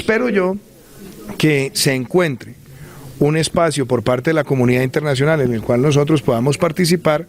Espero yo que se encuentre un espacio por parte de la comunidad internacional en el cual nosotros podamos participar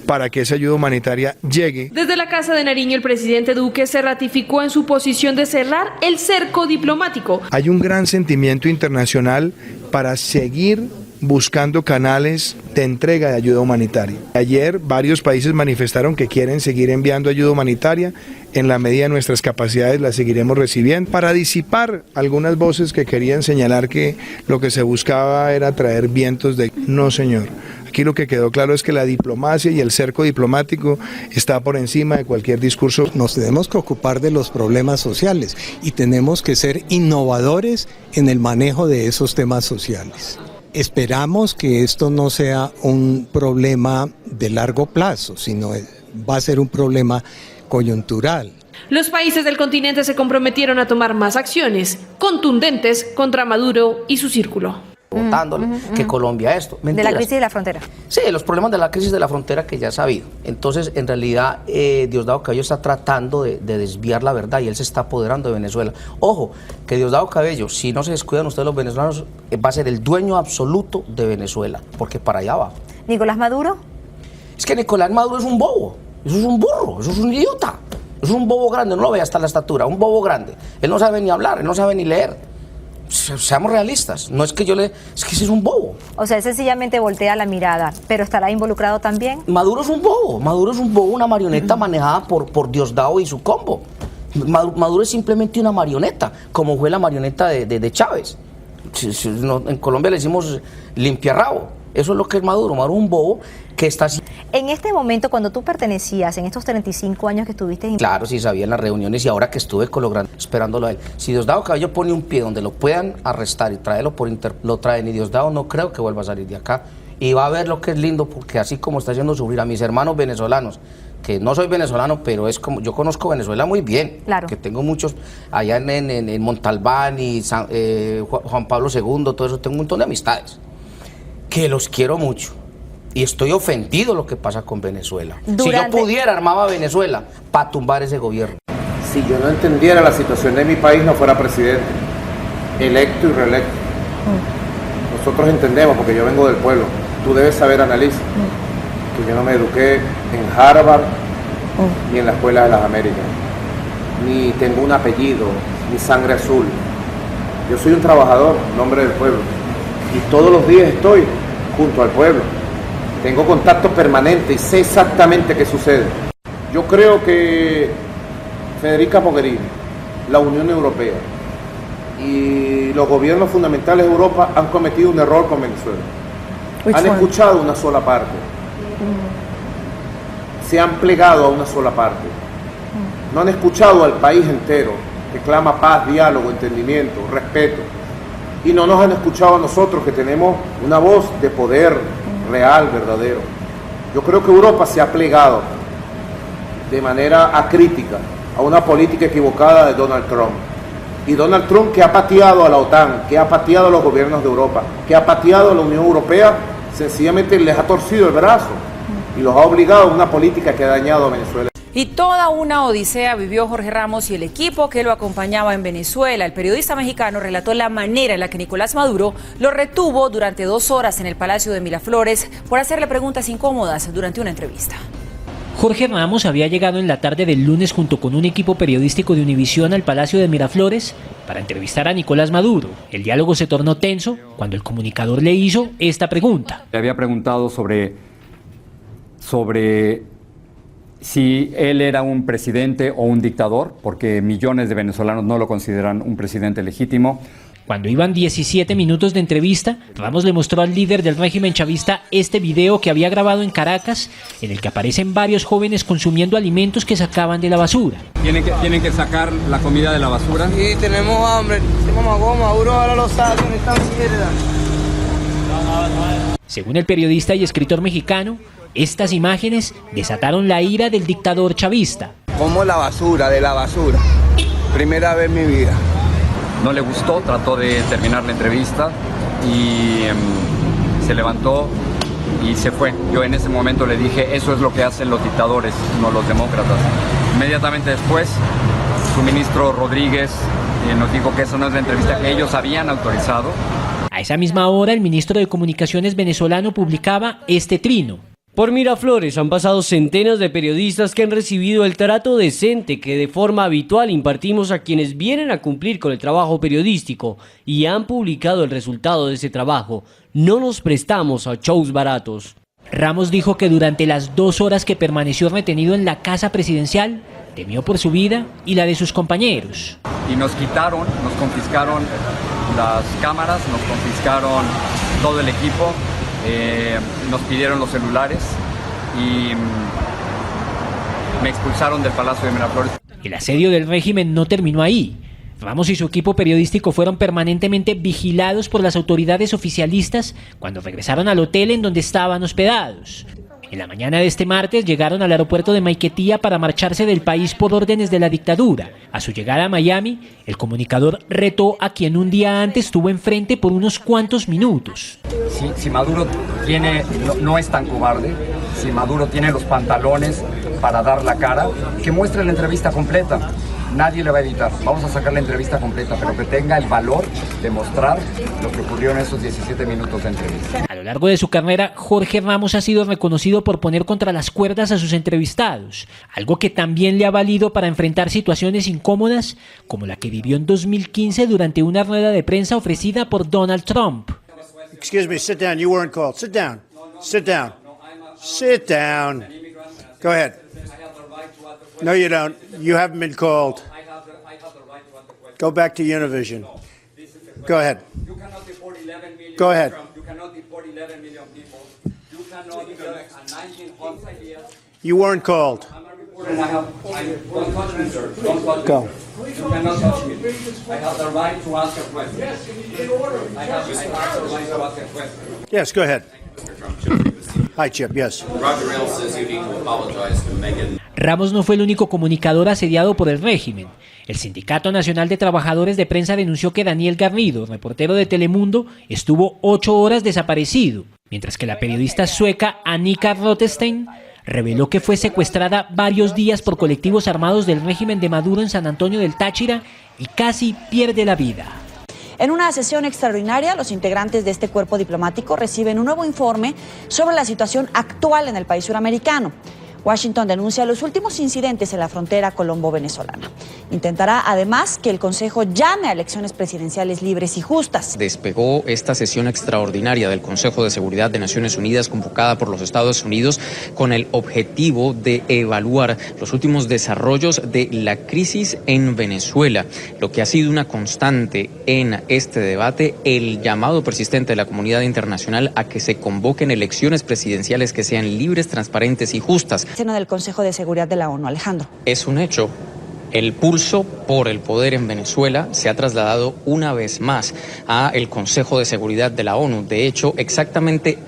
para que esa ayuda humanitaria llegue. Desde la Casa de Nariño, el presidente Duque se ratificó en su posición de cerrar el cerco diplomático. Hay un gran sentimiento internacional para seguir buscando canales de entrega de ayuda humanitaria. Ayer varios países manifestaron que quieren seguir enviando ayuda humanitaria. En la medida de nuestras capacidades la seguiremos recibiendo para disipar algunas voces que querían señalar que lo que se buscaba era traer vientos de... No, señor. Aquí lo que quedó claro es que la diplomacia y el cerco diplomático está por encima de cualquier discurso. Nos tenemos que ocupar de los problemas sociales y tenemos que ser innovadores en el manejo de esos temas sociales. Esperamos que esto no sea un problema de largo plazo, sino va a ser un problema coyuntural. Los países del continente se comprometieron a tomar más acciones contundentes contra Maduro y su círculo. Votándole que Colombia esto. Mentiras. De la crisis de la frontera. Sí, los problemas de la crisis de la frontera que ya ha sabido. Entonces, en realidad, Diosdado Cabello está tratando de desviar la verdad y él se está apoderando de Venezuela. Ojo, que Diosdado Cabello, si no se descuidan ustedes los venezolanos, va a ser el dueño absoluto de Venezuela, porque para allá va. ¿Nicolás Maduro? Es que Nicolás Maduro es un bobo, eso es un burro, eso es un idiota, eso es un bobo grande, no lo ve hasta la estatura, un bobo grande. Él no sabe ni hablar, él no sabe ni leer. Seamos realistas, no es que es que ese es un bobo. O sea, él sencillamente voltea la mirada, pero ¿estará involucrado también? Maduro es un bobo, una marioneta manejada por Diosdado y su combo. Maduro es simplemente una marioneta, como fue la marioneta de Chávez. En Colombia le decimos limpiarrabo, eso es lo que es Maduro. Maduro es un bobo que está... En este momento, cuando tú pertenecías, en estos 35 años que estuviste en... Claro, sí sabía en las reuniones y ahora que estuve con los grandes, esperándolo a él. Si Diosdado Cabello pone un pie donde lo puedan arrestar y traerlo lo traen, y Diosdado no creo que vuelva a salir de acá. Y va a ver lo que es lindo, porque así como está haciendo sufrir a mis hermanos venezolanos, que no soy venezolano, pero es como yo conozco Venezuela muy bien, claro, que tengo muchos allá en Montalbán y Juan Pablo II, todo eso, tengo un montón de amistades, que los quiero mucho. Y estoy ofendido lo que pasa con Venezuela. Si yo pudiera, armaba Venezuela para tumbar ese gobierno. Si yo no entendiera la situación de mi país, no fuera presidente, electo y reelecto. Nosotros entendemos, porque yo vengo del pueblo. Tú debes saber, Annalise, que yo no me eduqué en Harvard ni en la Escuela de las Américas, ni tengo un apellido, ni sangre azul. Yo soy un trabajador, en nombre del pueblo, y todos los días estoy junto al pueblo. Tengo contacto permanente y sé exactamente qué sucede. Yo creo que Federica Mogherini, la Unión Europea y los gobiernos fundamentales de Europa han cometido un error con Venezuela. Han escuchado una sola parte. Se han plegado a una sola parte. No han escuchado al país entero que clama paz, diálogo, entendimiento, respeto. Y no nos han escuchado a nosotros que tenemos una voz de poder real, verdadero. Yo creo que Europa se ha plegado de manera acrítica a una política equivocada de Donald Trump. Y Donald Trump, que ha pateado a la OTAN, que ha pateado a los gobiernos de Europa, que ha pateado a la Unión Europea, sencillamente les ha torcido el brazo y los ha obligado a una política que ha dañado a Venezuela. Y toda una odisea vivió Jorge Ramos y el equipo que lo acompañaba en Venezuela. El periodista mexicano relató la manera en la que Nicolás Maduro lo retuvo durante 2 horas en el Palacio de Miraflores por hacerle preguntas incómodas durante una entrevista. Jorge Ramos había llegado en la tarde del lunes junto con un equipo periodístico de Univisión al Palacio de Miraflores para entrevistar a Nicolás Maduro. El diálogo se tornó tenso cuando el comunicador le hizo esta pregunta. Le había preguntado sobre si él era un presidente o un dictador, porque millones de venezolanos no lo consideran un presidente legítimo. Cuando iban 17 minutos de entrevista, Ramos le mostró al líder del régimen chavista este video que había grabado en Caracas, en el que aparecen varios jóvenes consumiendo alimentos que sacaban de la basura. ¿Tienen que sacar la comida de la basura? Sí, tenemos hambre. Maduro ahora lo sabe, no está mierda. Según el periodista y escritor mexicano, estas imágenes desataron la ira del dictador chavista. Como la basura, de la basura. Primera vez en mi vida. No le gustó, trató de terminar la entrevista y se levantó y se fue. Yo en ese momento le dije, eso es lo que hacen los dictadores, no los demócratas. Inmediatamente después, su ministro Rodríguez nos dijo que esa no es la entrevista que ellos habían autorizado. A esa misma hora, el ministro de Comunicaciones venezolano publicaba este trino. Por Miraflores han pasado centenas de periodistas que han recibido el trato decente que de forma habitual impartimos a quienes vienen a cumplir con el trabajo periodístico y han publicado el resultado de ese trabajo. No nos prestamos a shows baratos. Ramos dijo que durante las 2 horas que permaneció retenido en la casa presidencial, temió por su vida y la de sus compañeros. Y nos confiscaron las cámaras, nos confiscaron todo el equipo. Nos pidieron los celulares y me expulsaron del Palacio de Miraflores. El asedio del régimen no terminó ahí. Ramos y su equipo periodístico fueron permanentemente vigilados por las autoridades oficialistas cuando regresaron al hotel en donde estaban hospedados. En la mañana de este martes llegaron al aeropuerto de Maiquetía para marcharse del país por órdenes de la dictadura. A su llegada a Miami, el comunicador retó a quien un día antes estuvo enfrente por unos cuantos minutos. Si Maduro no es tan cobarde, si Maduro tiene los pantalones para dar la cara, que muestre la entrevista completa. Nadie le va a editar. Vamos a sacar la entrevista completa, pero que tenga el valor de mostrar lo que ocurrió en esos 17 minutos de entrevista. A lo largo de su carrera, Jorge Ramos ha sido reconocido por poner contra las cuerdas a sus entrevistados, algo que también le ha valido para enfrentar situaciones incómodas, como la que vivió en 2015 durante una rueda de prensa ofrecida por Donald Trump. Excuse me, sit down. You weren't called. Sit down. Sit down. Sit down. Go ahead. No, you don't. You haven't been called. Go back to Univision. Go ahead. Go ahead. You weren't called. Go. You cannot touch me. I have the right to ask a question. I have the right to ask a question. Yes, go ahead. Hi, Chip. Yes. Roger Ailes says you need to apologize to Megyn. Ramos no fue el único comunicador asediado por el régimen. El Sindicato Nacional de Trabajadores de Prensa denunció que Daniel Garrido, reportero de Telemundo, estuvo 8 horas desaparecido, mientras que la periodista sueca Annika Rothenstein reveló que fue secuestrada varios días por colectivos armados del régimen de Maduro en San Antonio del Táchira y casi pierde la vida. En una sesión extraordinaria, los integrantes de este cuerpo diplomático reciben un nuevo informe sobre la situación actual en el país suramericano. Washington denuncia los últimos incidentes en la frontera colombo-venezolana. Intentará además que el Consejo llame a elecciones presidenciales libres y justas. Despegó esta sesión extraordinaria del Consejo de Seguridad de Naciones Unidas convocada por los Estados Unidos con el objetivo de evaluar los últimos desarrollos de la crisis en Venezuela. Lo que ha sido una constante en este debate, el llamado persistente de la comunidad internacional a que se convoquen elecciones presidenciales que sean libres, transparentes y justas. Seno del Consejo de Seguridad de la ONU, Alejandro. Es un hecho. El pulso por el poder en Venezuela se ha trasladado una vez más al Consejo de Seguridad de la ONU. De hecho, exactamente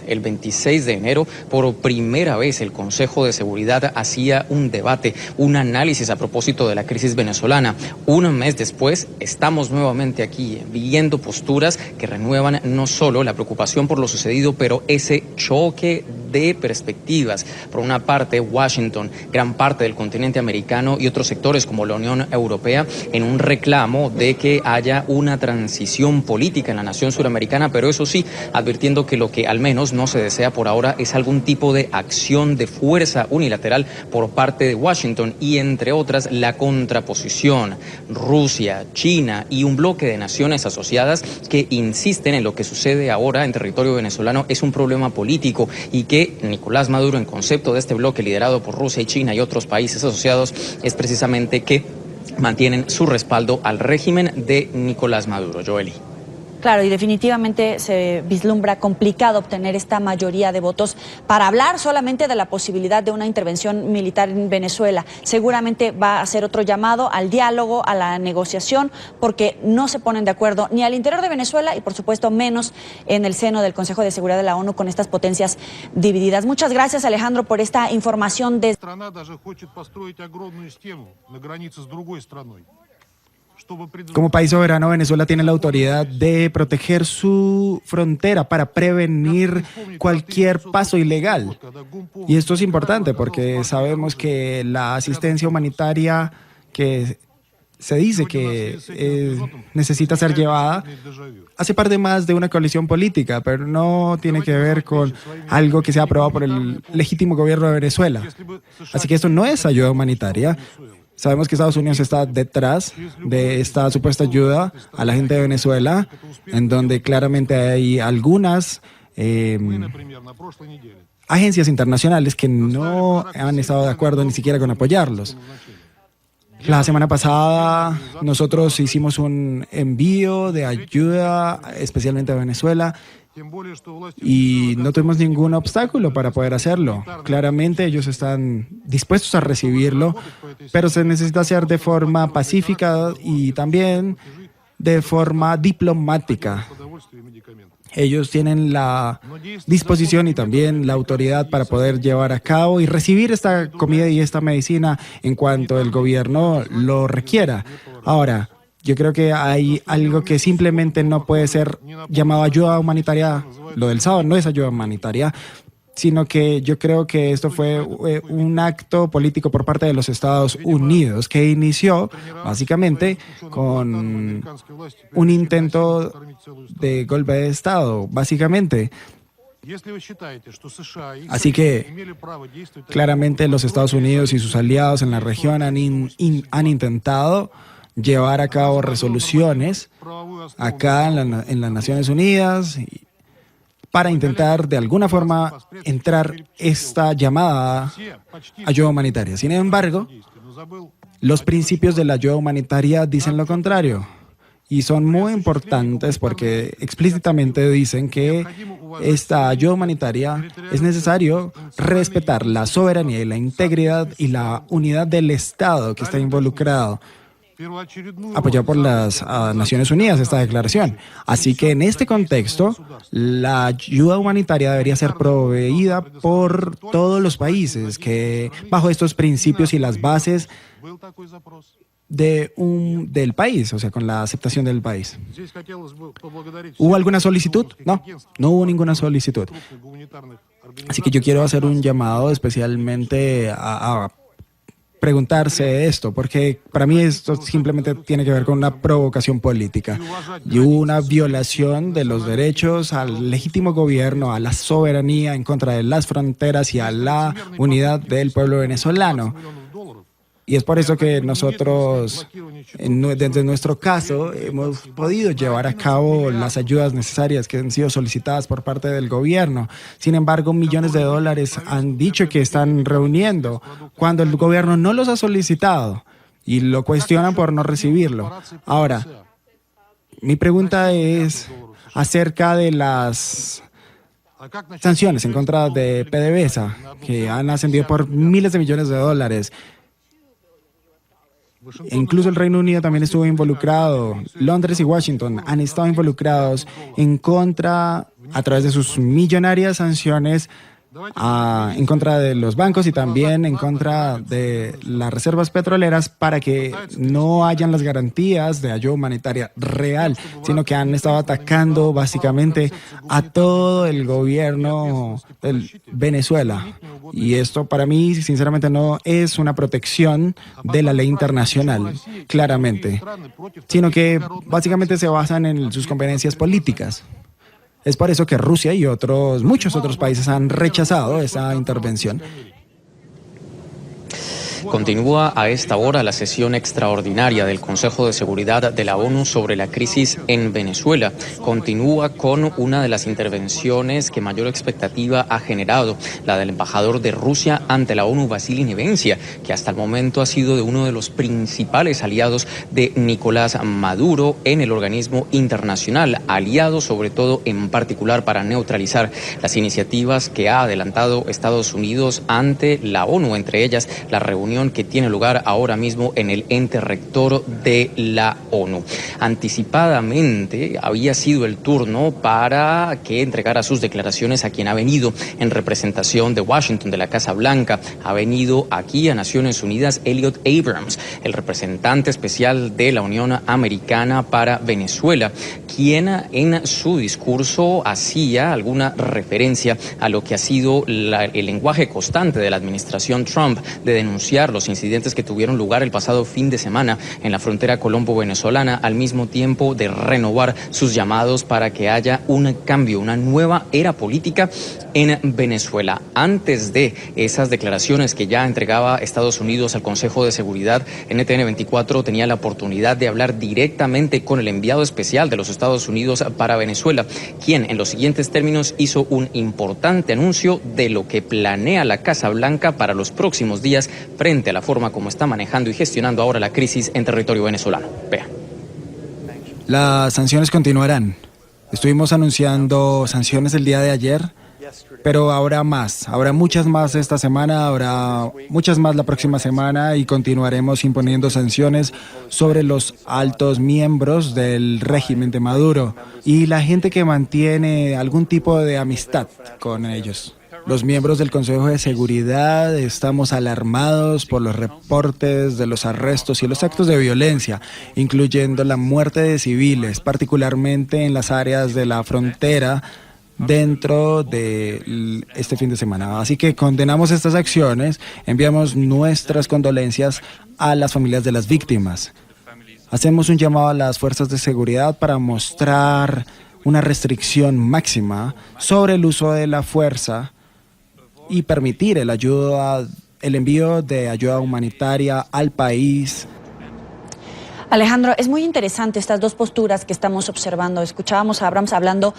el 26 de enero, por primera vez el Consejo de Seguridad hacía un debate, un análisis a propósito de la crisis venezolana. Un mes después, estamos nuevamente aquí viendo posturas que renuevan no solo la preocupación por lo sucedido, pero ese choque de perspectivas. Por una parte, Washington, gran parte del continente americano y otros sectores como la Unión Europea en un reclamo de que haya una transición política en la nación suramericana, pero eso sí, advirtiendo que lo que al menos no se desea por ahora es algún tipo de acción de fuerza unilateral por parte de Washington y entre otras la contraposición Rusia, China y un bloque de naciones asociadas que insisten en lo que sucede ahora en territorio venezolano es un problema político y que Nicolás Maduro, en concepto de este bloque liderado por Rusia y China y otros países asociados, es precisamente que mantienen su respaldo al régimen de Nicolás Maduro. Joely. Claro, y definitivamente se vislumbra complicado obtener esta mayoría de votos para hablar solamente de la posibilidad de una intervención militar en Venezuela. Seguramente va a ser otro llamado al diálogo, a la negociación, porque no se ponen de acuerdo ni al interior de Venezuela y, por supuesto, menos en el seno del Consejo de Seguridad de la ONU con estas potencias divididas. Muchas gracias, Alejandro, por esta información. Como país soberano, Venezuela tiene la autoridad de proteger su frontera para prevenir cualquier paso ilegal. Y esto es importante porque sabemos que la asistencia humanitaria que se dice que necesita ser llevada, hace parte más de una coalición política, pero no tiene que ver con algo que sea aprobado por el legítimo gobierno de Venezuela. Así que esto no es ayuda humanitaria. Sabemos que Estados Unidos está detrás de esta supuesta ayuda a la gente de Venezuela, en donde claramente hay algunas agencias internacionales que no han estado de acuerdo ni siquiera con apoyarlos. La semana pasada nosotros hicimos un envío de ayuda, especialmente a Venezuela, y no tuvimos ningún obstáculo para poder hacerlo. Claramente ellos están dispuestos a recibirlo, pero se necesita hacer de forma pacífica y también de forma diplomática. Ellos tienen la disposición y también la autoridad para poder llevar a cabo y recibir esta comida y esta medicina en cuanto el gobierno lo requiera. Ahora, yo creo que hay algo que simplemente no puede ser llamado ayuda humanitaria. Lo del sábado no es ayuda humanitaria, sino que yo creo que esto fue un acto político por parte de los Estados Unidos que inició básicamente con un intento de golpe de Estado, básicamente. Así que claramente los Estados Unidos y sus aliados en la región han intentado llevar a cabo resoluciones acá en las Naciones Unidas para intentar de alguna forma entrar esta llamada ayuda humanitaria. Sin embargo, los principios de la ayuda humanitaria dicen lo contrario y son muy importantes porque explícitamente dicen que esta ayuda humanitaria es necesario respetar la soberanía y la integridad y la unidad del Estado que está involucrado. Apoyado por las Naciones Unidas esta declaración. Así que en este contexto, la ayuda humanitaria debería ser proveída por todos los países que bajo estos principios y las bases del país, o sea, con la aceptación del país. ¿Hubo alguna solicitud? No hubo ninguna solicitud. Así que yo quiero hacer un llamado especialmente a preguntarse esto, porque para mí esto simplemente tiene que ver con una provocación política y una violación de los derechos al legítimo gobierno, a la soberanía en contra de las fronteras y a la unidad del pueblo venezolano. Y es por eso que nosotros, desde nuestro caso, hemos podido llevar a cabo las ayudas necesarias que han sido solicitadas por parte del gobierno. Sin embargo, millones de dólares han dicho que están reuniendo cuando el gobierno no los ha solicitado y lo cuestionan por no recibirlo. Ahora, mi pregunta es acerca de las sanciones en contra de PDVSA, que han ascendido por miles de millones de dólares. Incluso el Reino Unido también estuvo involucrado. Londres y Washington han estado involucrados en contra, a través de sus millonarias sanciones, en contra de los bancos y también en contra de las reservas petroleras para que no hayan las garantías de ayuda humanitaria real, sino que han estado atacando básicamente a todo el gobierno de Venezuela. Y esto para mí, sinceramente, no es una protección de la ley internacional, claramente, sino que básicamente se basan en sus conveniencias políticas. Es por eso que Rusia y muchos otros países han rechazado esa intervención. Continúa a esta hora la sesión extraordinaria del Consejo de Seguridad de la ONU sobre la crisis en Venezuela. Continúa con una de las intervenciones que mayor expectativa ha generado, la del embajador de Rusia ante la ONU, Vasily Nevencia, que hasta el momento ha sido de uno de los principales aliados de Nicolás Maduro en el organismo internacional, aliado sobre todo en particular para neutralizar las iniciativas que ha adelantado Estados Unidos ante la ONU, entre ellas la reunión que tiene lugar ahora mismo en el ente rector de la ONU. Anticipadamente había sido el turno para que entregara sus declaraciones a quien ha venido en representación de Washington, de la Casa Blanca. Ha venido aquí a Naciones Unidas Elliot Abrams, el representante especial de la Unión Americana para Venezuela, quien en su discurso hacía alguna referencia a lo que ha sido el lenguaje constante de la administración Trump de denunciar los incidentes que tuvieron lugar el pasado fin de semana en la frontera colombo-venezolana, al mismo tiempo de renovar sus llamados para que haya un cambio, una nueva era política en Venezuela. Antes de esas declaraciones que ya entregaba Estados Unidos al Consejo de Seguridad, NTN 24 tenía la oportunidad de hablar directamente con el enviado especial de los Estados Unidos para Venezuela, quien en los siguientes términos hizo un importante anuncio de lo que planea la Casa Blanca para los próximos días frente a la forma como está manejando y gestionando ahora la crisis en territorio venezolano. Vea. Las sanciones continuarán. Estuvimos anunciando sanciones el día de ayer, pero habrá más, habrá muchas más esta semana, habrá muchas más la próxima semana y continuaremos imponiendo sanciones sobre los altos miembros del régimen de Maduro y la gente que mantiene algún tipo de amistad con ellos. Los miembros del Consejo de Seguridad estamos alarmados por los reportes de los arrestos y los actos de violencia, incluyendo la muerte de civiles, particularmente en las áreas de la frontera dentro de este fin de semana. Así que condenamos estas acciones, enviamos nuestras condolencias a las familias de las víctimas. Hacemos un llamado a las fuerzas de seguridad para mostrar una restricción máxima sobre el uso de la fuerza y permitir el envío de ayuda humanitaria al país. Alejandro, es muy interesante estas dos posturas que estamos observando. Escuchábamos a Abrams hablando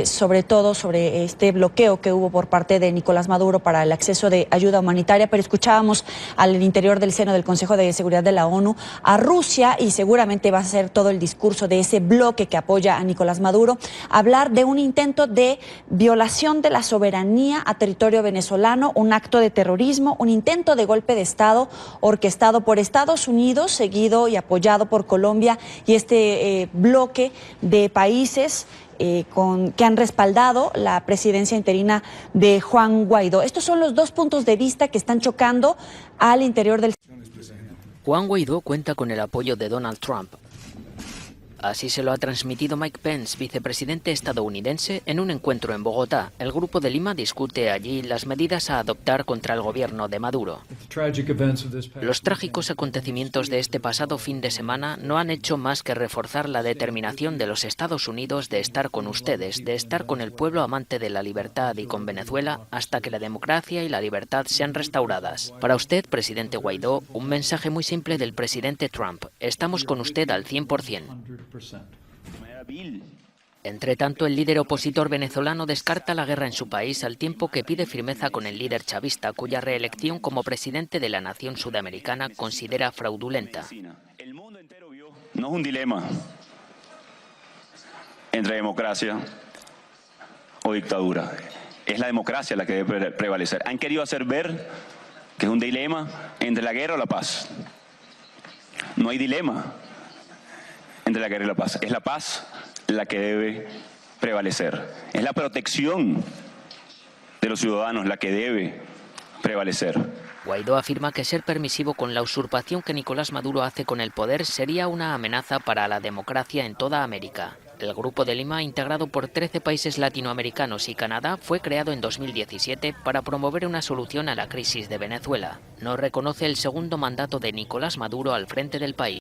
sobre todo sobre este bloqueo que hubo por parte de Nicolás Maduro para el acceso de ayuda humanitaria, pero escuchábamos al interior del seno del Consejo de Seguridad de la ONU a Rusia, y seguramente va a ser todo el discurso de ese bloque que apoya a Nicolás Maduro, hablar de un intento de violación de la soberanía a territorio venezolano, un acto de terrorismo, un intento de golpe de Estado orquestado por Estados Unidos, seguido y apoyado por Colombia y este bloque de países que han respaldado la presidencia interina de Juan Guaidó. Estos son los dos puntos de vista que están chocando al interior del... Juan Guaidó cuenta con el apoyo de Donald Trump. Así se lo ha transmitido Mike Pence, vicepresidente estadounidense, en un encuentro en Bogotá. El Grupo de Lima discute allí las medidas a adoptar contra el gobierno de Maduro. Los trágicos acontecimientos de este pasado fin de semana no han hecho más que reforzar la determinación de los Estados Unidos de estar con ustedes, de estar con el pueblo amante de la libertad y con Venezuela hasta que la democracia y la libertad sean restauradas. Para usted, presidente Guaidó, un mensaje muy simple del presidente Trump. Estamos con usted al 100%. Entre tanto, el líder opositor venezolano descarta la guerra en su país al tiempo que pide firmeza con el líder chavista, cuya reelección como presidente de la nación sudamericana considera fraudulenta. El mundo entero vio, no es un dilema entre democracia o dictadura. Es la democracia la que debe prevalecer. Han querido hacer ver que es un dilema entre la guerra o la paz. No hay dilema entre la guerra y la paz. Es la paz la que debe prevalecer. Es la protección de los ciudadanos la que debe prevalecer. Guaidó afirma que ser permisivo con la usurpación que Nicolás Maduro hace con el poder sería una amenaza para la democracia en toda América. El Grupo de Lima, integrado por 13 países latinoamericanos y Canadá, fue creado en 2017 para promover una solución a la crisis de Venezuela. No reconoce el segundo mandato de Nicolás Maduro al frente del país.